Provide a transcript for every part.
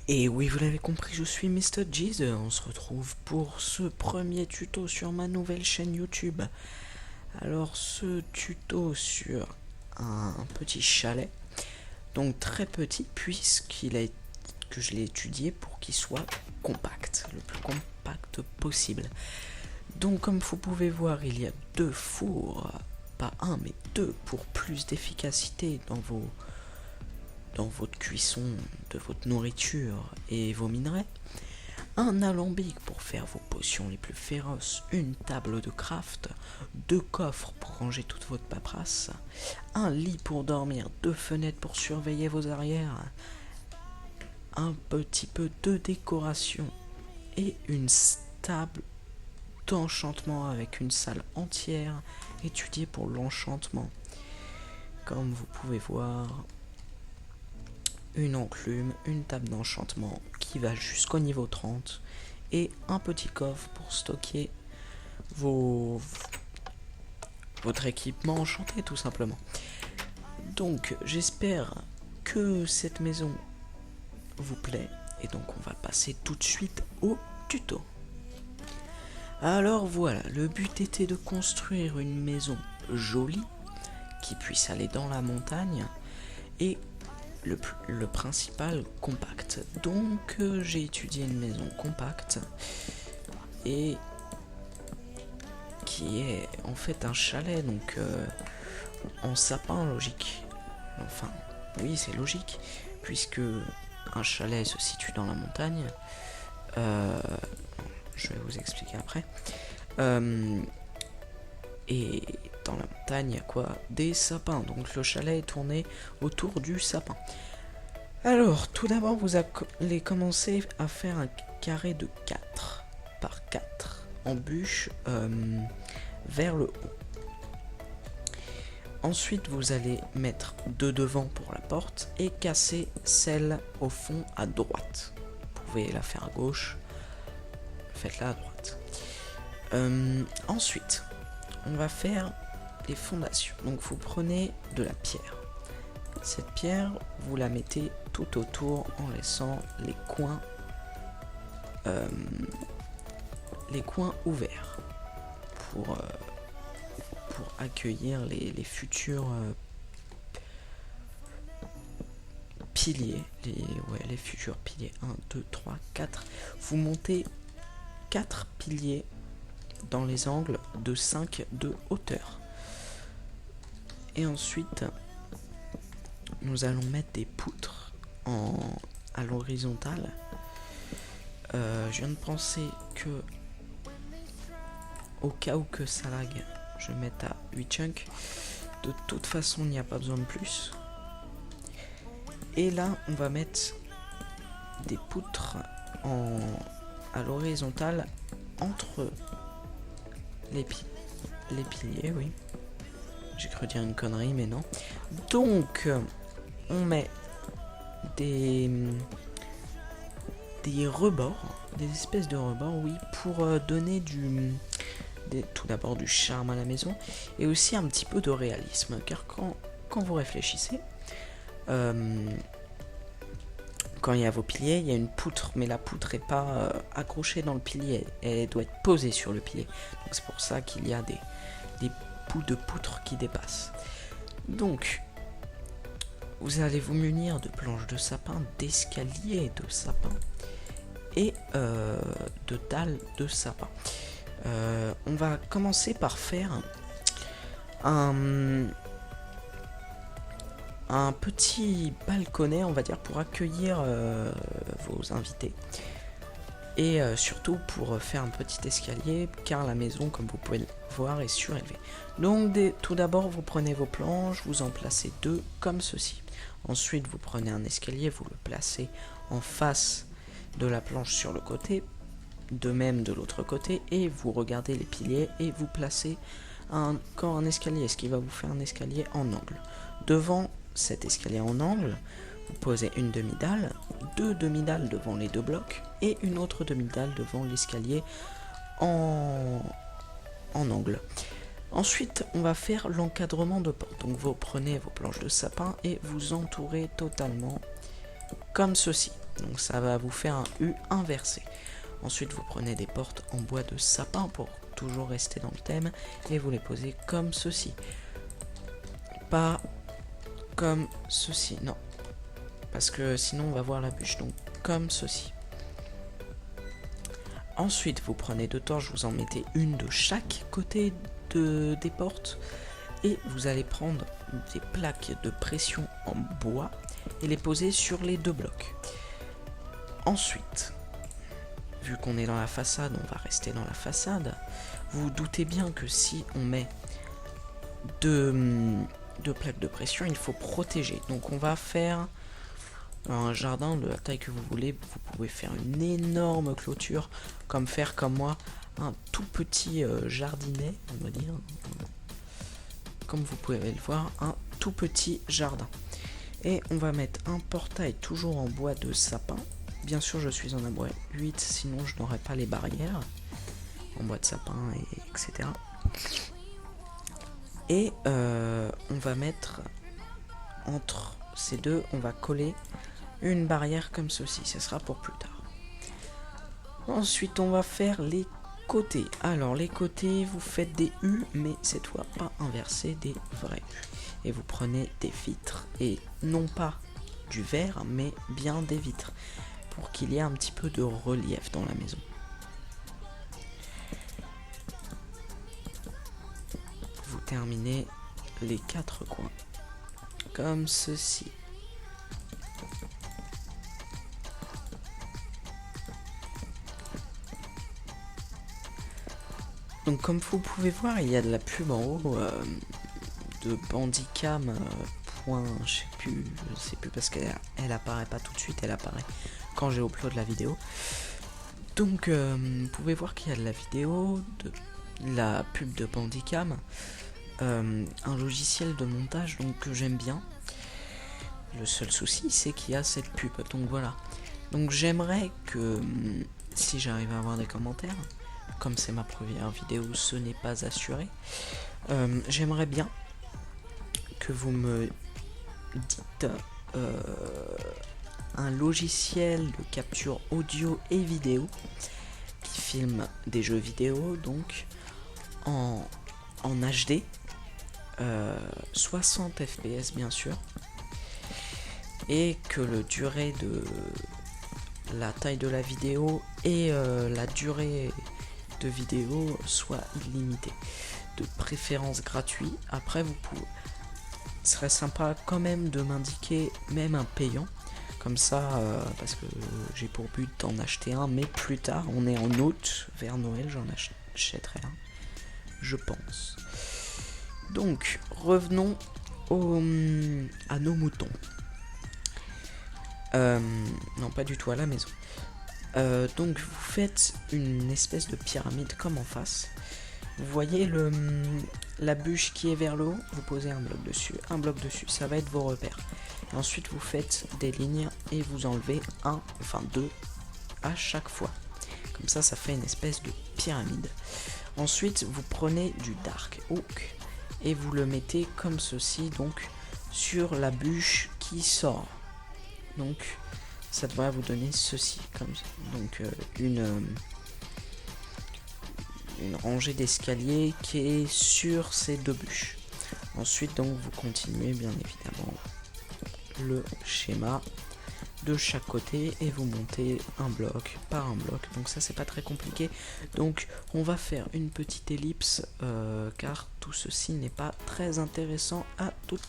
Et oui, vous l'avez compris, je suis Mr. Jeez. On se retrouve pour ce premier tuto sur ma nouvelle chaîne YouTube. Alors, ce tuto sur un petit chalet, donc très petit, que je l'ai étudié pour qu'il soit compact, le plus compact possible. Donc, comme vous pouvez voir, il y a deux fours, pas un, mais deux, pour plus d'efficacité dans votre cuisson de votre nourriture et vos minerais, un alambic pour faire vos potions les plus féroces, une table de craft, deux coffres pour ranger toute votre paperasse, un lit pour dormir, deux fenêtres pour surveiller vos arrières, un petit peu de décoration et une table d'enchantement avec une salle entière étudiée pour l'enchantement. Comme vous pouvez voir, une enclume, une table d'enchantement qui va jusqu'au niveau 30 et un petit coffre pour stocker votre équipement enchanté tout simplement. Donc j'espère que cette maison vous plaît et donc on va passer tout de suite au tuto. Alors voilà, le but était de construire une maison jolie qui puisse aller dans la montagne et le principal compact. Donc j'ai étudié une maison compacte et qui est en fait un chalet, donc en sapin, logique. Enfin, oui, c'est logique, puisque un chalet se situe dans la montagne. Je vais vous expliquer après. Et dans la montagne, il y a quoi? Des sapins. Donc le chalet est tourné autour du sapin. Alors, tout d'abord, vous allez commencer à faire un carré de 4 par 4 en bûche vers le haut. Ensuite, vous allez mettre deux devant pour la porte et casser celle au fond à droite. Vous pouvez la faire à gauche, faites-la à droite. Ensuite, on va faire les fondations. Donc, vous prenez de la pierre. Cette pierre, vous la mettez tout autour en laissant les coins ouverts pour accueillir les futurs piliers. Les futurs piliers. 1, 2, 3, 4. Vous montez 4 piliers dans les angles de 5 de hauteur. Et ensuite, nous allons mettre des poutres à l'horizontale. Je viens de penser que, au cas où que ça lag, je vais mettre à 8 chunks. De toute façon, il n'y a pas besoin de plus. Et là, on va mettre des poutres à l'horizontale entre les piliers, oui. J'ai cru dire une connerie, mais non. Donc, on met des rebords, des espèces de rebords, oui, pour donner tout d'abord du charme à la maison et aussi un petit peu de réalisme, car quand vous réfléchissez, quand il y a vos piliers, il y a une poutre, mais la poutre n'est pas accrochée dans le pilier, elle doit être posée sur le pilier. Donc c'est pour ça qu'il y a des bouts de poutre qui dépassent. Donc, vous allez vous munir de planches de sapin, d'escaliers de sapin et de dalles de sapin. On va commencer par faire un petit balconnet, on va dire, pour accueillir vos invités. Et surtout pour faire un petit escalier, car la maison, comme vous pouvez le voir, est surélevée. Donc tout d'abord, vous prenez vos planches, vous en placez deux comme ceci. Ensuite, vous prenez un escalier, vous le placez en face de la planche sur le côté, de même de l'autre côté, et vous regardez les piliers et vous placez encore un escalier, ce qui va vous faire un escalier en angle. Devant cet escalier en angle, vous posez une demi-dalle, deux demi-dalles devant les deux blocs et une autre demi-dalle devant l'escalier en angle. Ensuite, on va faire l'encadrement de porte. Donc vous prenez vos planches de sapin et vous entourez totalement comme ceci. Donc ça va vous faire un U inversé. Ensuite vous prenez des portes en bois de sapin pour toujours rester dans le thème et vous les posez comme ceci. Pas comme ceci, non. Parce que sinon on va voir la bûche, donc comme ceci. Ensuite vous prenez deux torches, vous en mettez une de chaque côté des portes. Et vous allez prendre des plaques de pression en bois et les poser sur les deux blocs. Ensuite, vu qu'on est dans la façade, on va rester dans la façade. Vous vous doutez bien que si on met deux plaques de pression, il faut protéger. Donc on va faire un jardin de la taille que vous voulez. Vous pouvez faire une énorme clôture, comme moi, un tout petit jardinet, on va dire. Comme vous pouvez le voir, un tout petit jardin. Et on va mettre un portail toujours en bois de sapin. Bien sûr, je suis en bois 8, sinon je n'aurais pas les barrières. En bois de sapin, etc. Et on va mettre entre ces deux, on va coller une barrière comme ceci. Ce sera pour plus tard. Ensuite, on va faire les côtés. Alors, les côtés, vous faites des U, mais cette fois pas inversés, des vrais U. Et vous prenez des vitres. Et non pas du verre, mais bien des vitres. Pour qu'il y ait un petit peu de relief dans la maison. Vous terminez les quatre coins. Comme ceci. Donc comme vous pouvez voir, il y a de la pub en haut de Bandicam. Je sais plus parce qu'elle apparaît pas tout de suite, elle apparaît quand j'ai upload la vidéo. Donc vous pouvez voir qu'il y a de la vidéo, de la pub de Bandicam, un logiciel de montage donc que j'aime bien. Le seul souci c'est qu'il y a cette pub, donc voilà. Donc j'aimerais que si j'arrive à avoir des commentaires, comme c'est ma première vidéo, ce n'est pas assuré. J'aimerais bien que vous me dites un logiciel de capture audio et vidéo qui filme des jeux vidéo donc en HD, 60 fps bien sûr, et que le durée de la taille de la vidéo et la durée de vidéo soit illimitée, de préférence gratuit. Après vous pouvez, ce serait sympa quand même de m'indiquer même un payant comme ça, parce que j'ai pour but d'en acheter un, mais plus tard, on est en août, vers Noël, j'en achèterai un, je pense. Donc revenons à nos moutons. Non, pas du tout, à la maison. Donc vous faites une espèce de pyramide comme en face. Vous voyez la bûche qui est vers le haut, vous posez un bloc dessus, ça va être vos repères. Et ensuite vous faites des lignes et vous enlevez deux à chaque fois. Comme ça, ça fait une espèce de pyramide. Ensuite vous prenez du dark oak et vous le mettez comme ceci, donc sur la bûche qui sort. Donc ça devrait vous donner ceci, comme ça. Donc une rangée d'escaliers qui est sur ces deux bûches. Ensuite donc vous continuez bien évidemment le schéma de chaque côté et vous montez un bloc par un bloc. Donc ça c'est pas très compliqué. Donc on va faire une petite ellipse car tout ceci n'est pas très intéressant à tout.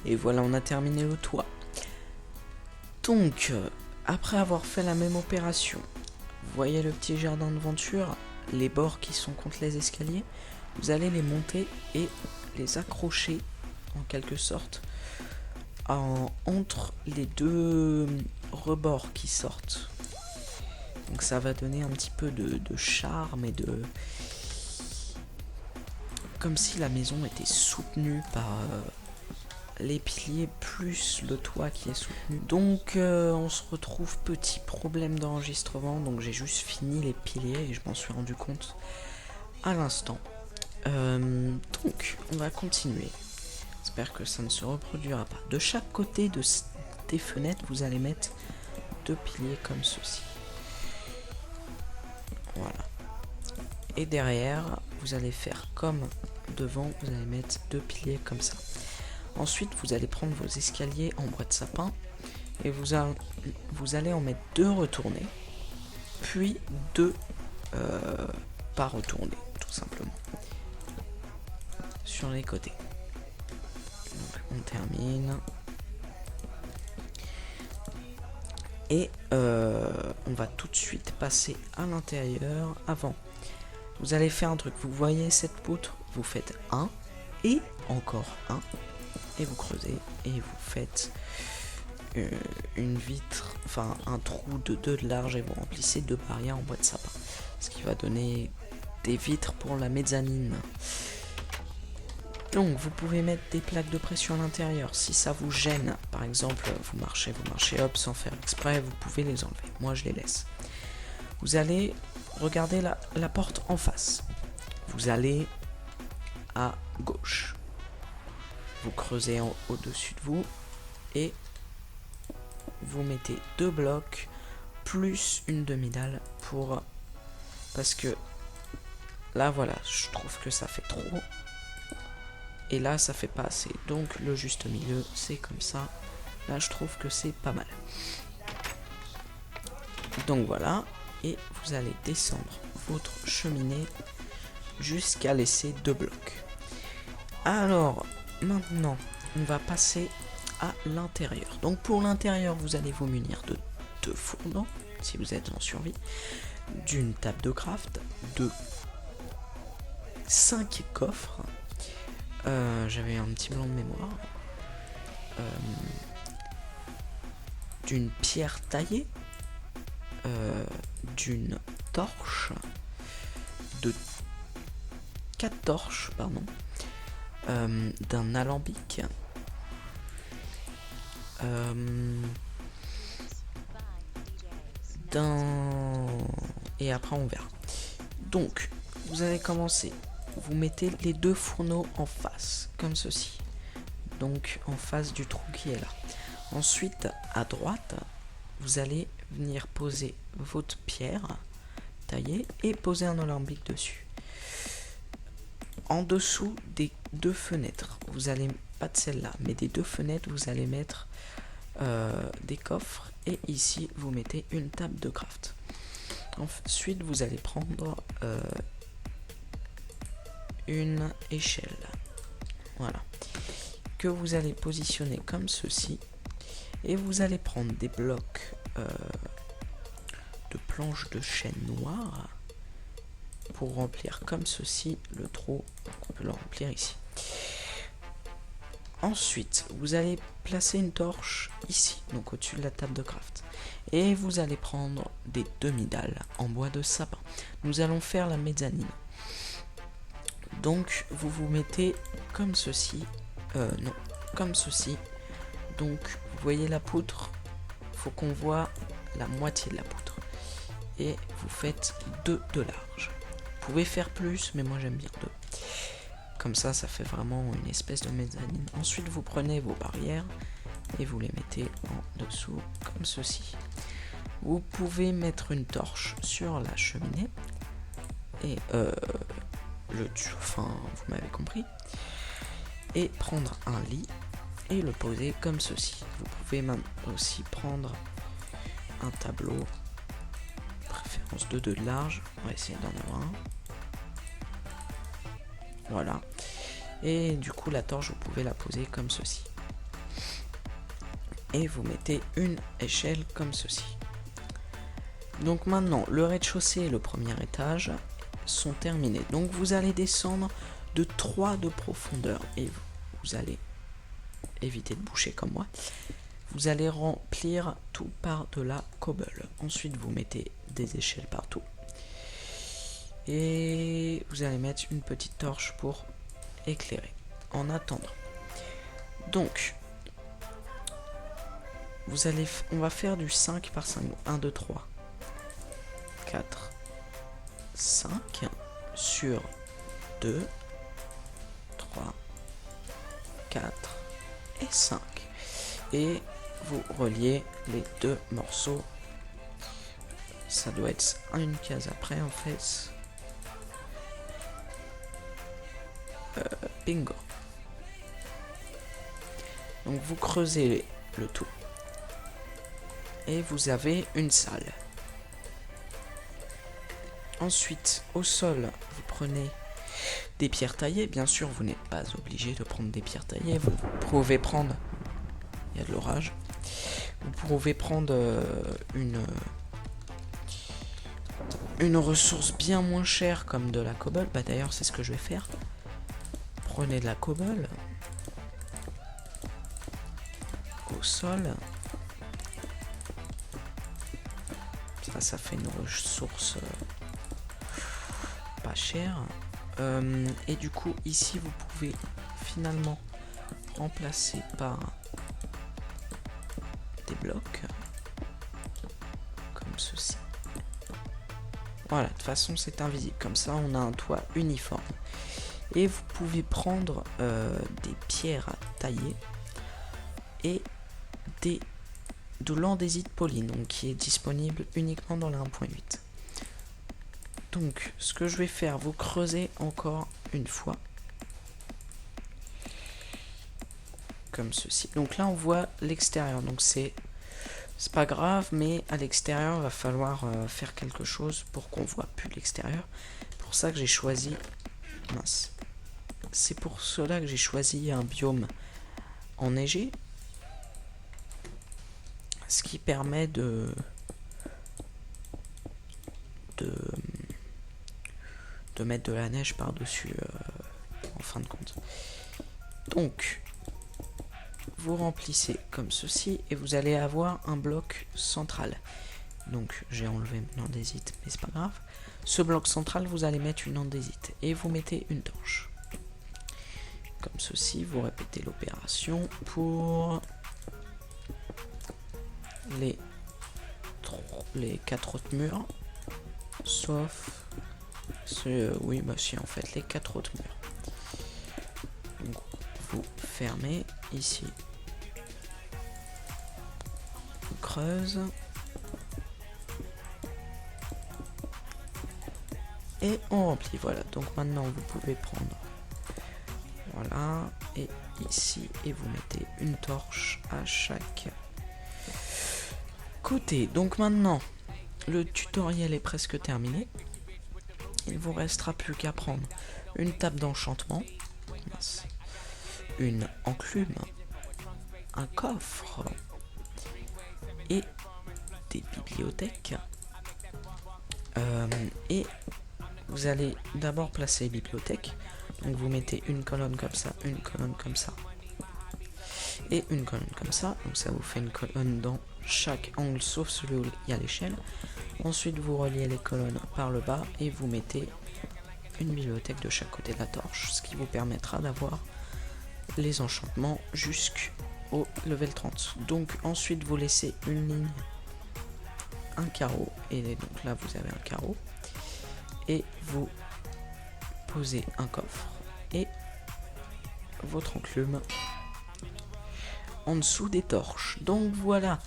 Et voilà, on a terminé le toit. Donc après avoir fait la même opération, vous voyez le petit jardin de venture, les bords qui sont contre les escaliers, vous allez les monter et les accrocher en quelque sorte entre les deux rebords qui sortent. Donc ça va donner un petit peu de charme et de... comme si la maison était soutenue par les piliers plus le toit qui est soutenu. Donc on se retrouve, petit problème d'enregistrement, donc j'ai juste fini les piliers et je m'en suis rendu compte à l'instant. Donc on va continuer. J'espère que ça ne se reproduira pas. De chaque côté des fenêtres, vous allez mettre 2 piliers comme ceci. Voilà. Et derrière, vous allez faire comme devant, vous allez mettre 2 piliers comme ça. Ensuite, vous allez prendre vos escaliers en bois de sapin et vous allez en mettre 2 retournés, puis 2 pas retournés, tout simplement, sur les côtés. Donc, on termine. Et on va tout de suite passer à l'intérieur. Avant, vous allez faire un truc. Vous voyez cette poutre, vous faites 1 et encore 1. Et vous creusez et vous faites une vitre, enfin un trou de 2 de large et vous remplissez 2 barrières en bois de sapin. Ce qui va donner des vitres pour la mezzanine. Donc vous pouvez mettre des plaques de pression à l'intérieur. Si ça vous gêne, par exemple, vous marchez hop sans faire exprès, vous pouvez les enlever. Moi je les laisse. Vous allez regarder la porte en face. Vous allez à gauche. Vous creusez au-dessus de vous et vous mettez 2 blocs plus une demi-dalle pour... Parce que là voilà, je trouve que ça fait trop. Et là ça fait pas assez. Donc le juste milieu c'est comme ça. Là je trouve que c'est pas mal. Donc voilà. Et vous allez descendre votre cheminée jusqu'à laisser 2 blocs. Alors maintenant on va passer à l'intérieur. Donc pour l'intérieur vous allez vous munir de 2 fourneaux si vous êtes en survie, d'une table de craft, de 5 coffres. J'avais un petit blanc de mémoire. D'une pierre taillée, d'une torche, de 4 torches, pardon, d'un alambic, et après on verra. Donc vous allez commencer, vous mettez les 2 fourneaux en face comme ceci, donc en face du trou qui est là. Ensuite à droite vous allez venir poser votre pierre taillée et poser un alambic dessus. En dessous des 2 fenêtres, vous allez, pas de celle-là, mais des 2 fenêtres, vous allez mettre des coffres et ici vous mettez une table de craft. Ensuite vous allez prendre une échelle, voilà, que vous allez positionner comme ceci et vous allez prendre des blocs de planches de chêne noire pour remplir comme ceci le trou. On peut le remplir ici. Ensuite vous allez placer une torche ici, donc au-dessus de la table de craft, et vous allez prendre des demi-dalles en bois de sapin. Nous allons faire la mezzanine. Donc vous vous mettez comme ceci, non, comme ceci. Donc vous voyez la poutre, faut qu'on voit la moitié de la poutre, et vous faites 2 de large. Vous pouvez faire plus, mais moi j'aime bien 2. Comme ça, ça fait vraiment une espèce de mezzanine. Ensuite, vous prenez vos barrières et vous les mettez en dessous, comme ceci. Vous pouvez mettre une torche sur la cheminée et enfin, vous m'avez compris. Et prendre un lit et le poser comme ceci. Vous pouvez même aussi prendre un tableau, préférence de 2 de large. On va essayer d'en avoir un. Voilà. Et du coup la torche vous pouvez la poser comme ceci. Et vous mettez une échelle comme ceci. Donc maintenant le rez-de-chaussée et le premier étage sont terminés. Donc vous allez descendre de 3 de profondeur et vous allez éviter de boucher comme moi. Vous allez remplir tout par de la cobble. Ensuite vous mettez des échelles partout. Et vous allez mettre une petite torche pour éclairer en attendant. Donc on va faire du 5 par 5. 1, 2, 3, 4, 5 sur 2, 3, 4 et 5. Et vous reliez les deux morceaux. Ça doit être une case après en fait. Bingo. Donc vous creusez le tout. Et vous avez une salle. Ensuite, au sol, vous prenez des pierres taillées. Bien sûr, vous n'êtes pas obligé de prendre des pierres taillées. Vous pouvez prendre... Il y a de l'orage. Vous pouvez prendre une ressource bien moins chère comme de la cobble. Bah d'ailleurs, c'est ce que je vais faire. Prenez de la cobble. Au sol. Ça fait une ressource pas chère. Et du coup, ici, vous pouvez finalement remplacer par des blocs. Comme ceci. Voilà, de toute façon, c'est invisible. Comme ça, on a un toit uniforme. Et vous pouvez prendre des pierres à tailler et de l'andésite polie, donc qui est disponible uniquement dans la 1.8. Donc, ce que je vais faire, vous creusez encore une fois. Comme ceci. Donc là, on voit l'extérieur. Donc c'est pas grave, mais à l'extérieur, il va falloir faire quelque chose pour qu'on voit plus l'extérieur. Pour ça que j'ai choisi... Mince. C'est pour cela que j'ai choisi un biome enneigé. Ce qui permet de mettre de la neige par-dessus en fin de compte. Donc, vous remplissez comme ceci et vous allez avoir un bloc central. Donc, j'ai enlevé mon andésite, mais c'est pas grave. Ce bloc central, vous allez mettre une andésite et vous mettez une torche. Comme ceci, vous répétez l'opération pour les 4 autres murs, sauf oui, bah si, en fait les 4 autres murs. Donc, vous fermez ici, on creuse et on remplit. Voilà, donc maintenant vous pouvez prendre, voilà, et ici, et vous mettez une torche à chaque côté. Donc maintenant, le tutoriel est presque terminé. Il vous restera plus qu'à prendre une table d'enchantement, une enclume, un coffre et des bibliothèques. Et vous allez d'abord placer les bibliothèques. Donc vous mettez une colonne comme ça, une colonne comme ça et une colonne comme ça. Donc ça vous fait une colonne dans chaque angle sauf celui où il y a l'échelle. Ensuite vous reliez les colonnes par le bas et vous mettez une bibliothèque de chaque côté de la torche, ce qui vous permettra d'avoir les enchantements jusqu'au level 30. Donc ensuite vous laissez une ligne, un carreau, et donc là vous avez un carreau, et vous posez un coffre et votre enclume en dessous des torches. Donc voilà,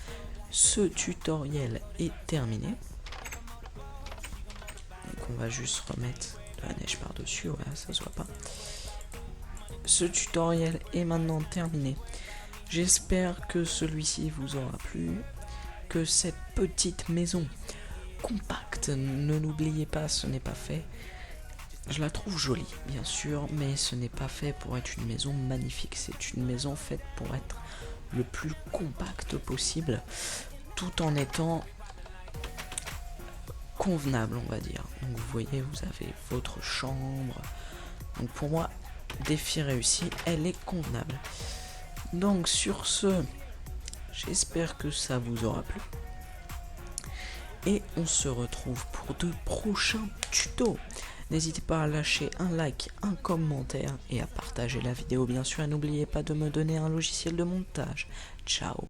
ce tutoriel est terminé. Donc on va juste remettre de la neige par dessus, voilà, ça se voit pas. Ce tutoriel est maintenant terminé. J'espère que celui-ci vous aura plu, que cette petite maison compacte, ne l'oubliez pas, ce n'est pas fait. Je la trouve jolie, bien sûr, mais ce n'est pas fait pour être une maison magnifique. C'est une maison faite pour être le plus compact possible, tout en étant convenable, on va dire. Donc vous voyez, vous avez votre chambre. Donc pour moi, défi réussi, elle est convenable. Donc sur ce, j'espère que ça vous aura plu. Et on se retrouve pour de prochains tutos. N'hésitez pas à lâcher un like, un commentaire et à partager la vidéo bien sûr. Et n'oubliez pas de me donner un logiciel de montage. Ciao.